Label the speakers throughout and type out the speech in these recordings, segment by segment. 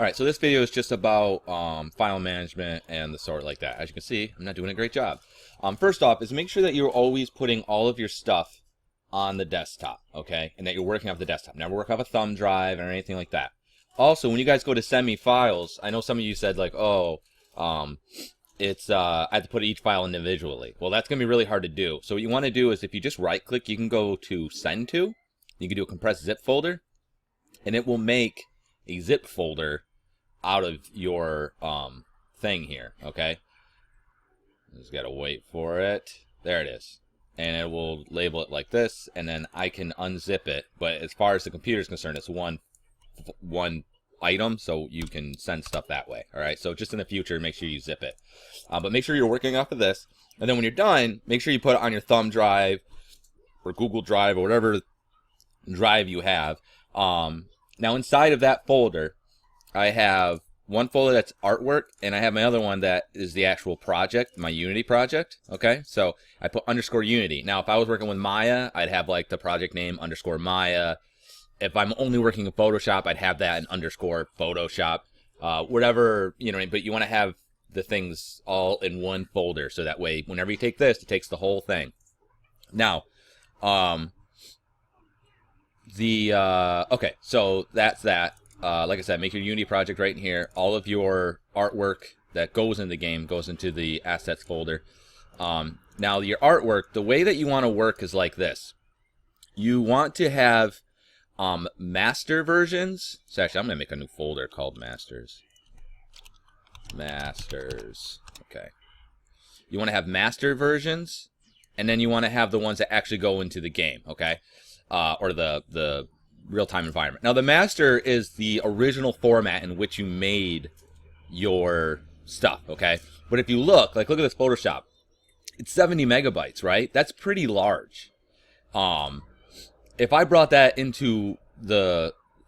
Speaker 1: Alright, so this video is just about file management and the sort like that. As you can see, I'm not doing a great job. First off is make sure that you're always putting all of your stuff on the desktop, okay? And that you're working off the desktop. Never work off a thumb drive or anything like that. Also, when you guys go to send me files, I know some of you said like, oh, I have to put each file individually. Well, that's going to be really hard to do. So what you want to do is if you just right click, you can go to send to. You can do a compressed zip folder. And it will make a zip folder out of your thing here, okay? Just gotta wait for it. There it is. And it will label it like this, and then I can unzip it. But as far as the computer is concerned, it's one item, so you can send stuff that way. All right, so just in the future, make sure you zip it. But make sure you're working off of this, and then when you're done, make sure you put it on your thumb drive or Google Drive or whatever drive you have. Now inside of that folder, I have one folder that's artwork, and I have my other one that is the actual project, my Unity project, okay? So I put _ Unity. Now, if I was working with Maya, I'd have like the project name _ Maya. If I'm only working in Photoshop, I'd have that in _ Photoshop. Whatever, you know, but you want to have the things all in one folder, so that way, whenever you take this, it takes the whole thing. Now, okay, so that's that. Like I said, make your Unity project right in here. All of your artwork that goes in the game goes into the assets folder. Now, your artwork, the way that you want to work is like this. You want to have master versions. So actually, I'm going to make a new folder called masters. Masters. Okay. You want to have master versions, and then you want to have the ones that actually go into the game, okay? Or the real-time environment. Now, the master is the original format in which you made your stuff, okay? But if you look at this Photoshop, it's 70 megabytes, right? That's pretty large. If I brought that into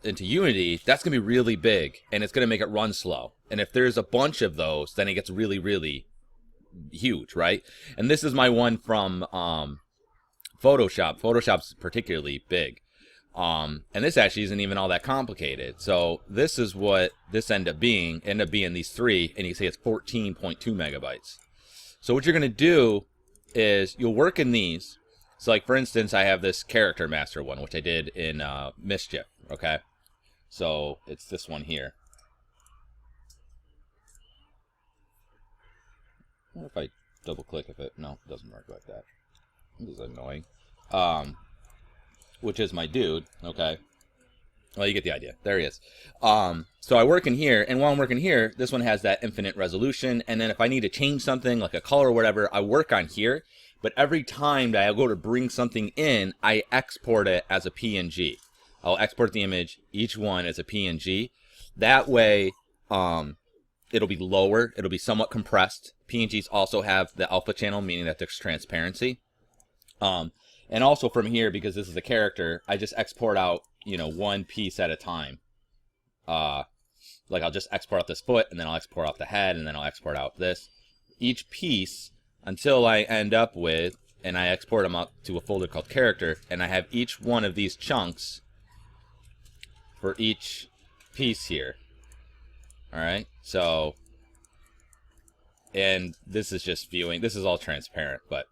Speaker 1: Unity, that's gonna be really big, and it's gonna make it run slow. And if there's a bunch of those, then it gets really, really huge, right? And this is my one from Photoshop. Photoshop's particularly big. And this actually isn't even all that complicated. So this is what this ended up being these three, and you can see it's 14.2 megabytes. So what you're going to do is you'll work in these. So like, for instance, I have this character master one, which I did in Mischief, okay? So it's this one here. I wonder if I double click no, it doesn't work like that. This is annoying. Which is my dude, okay? Well, you get the idea. There he is. So I work in here, and while I'm working here, this one has that infinite resolution, and then if I need to change something, like a color or whatever, I work on here, but every time that I go to bring something in, I export it as a PNG. I'll export the image, each one as a PNG. That way, it'll be lower, it'll be somewhat compressed. PNGs also have the alpha channel, meaning that there's transparency. And also from here, because this is a character, I just export out, you know, one piece at a time. Like I'll just export out this foot, and then I'll export out the head, and then I'll export out this. Each piece until I end up with, and I export them out to a folder called character, and I have each one of these chunks for each piece here. Alright, so, and this is just viewing, this is all transparent, but,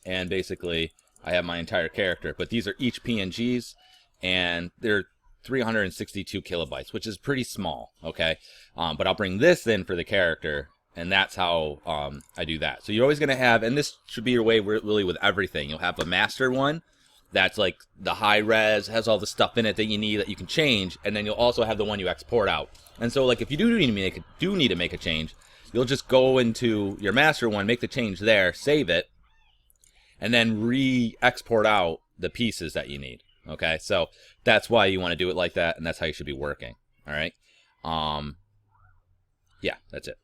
Speaker 1: and basically, I have my entire character, but these are each PNGs, and they're 362 kilobytes, which is pretty small, okay? But I'll bring this in for the character, and that's how I do that. So you're always going to have, and this should be your way really with everything. You'll have a master one that's like the high res, has all the stuff in it that you need that you can change, and then you'll also have the one you export out. And so like if you do need to make a change, you'll just go into your master one, make the change there, save it, and then re-export out the pieces that you need, okay? So that's why you want to do it like that, and that's how you should be working, all right? Yeah, that's it.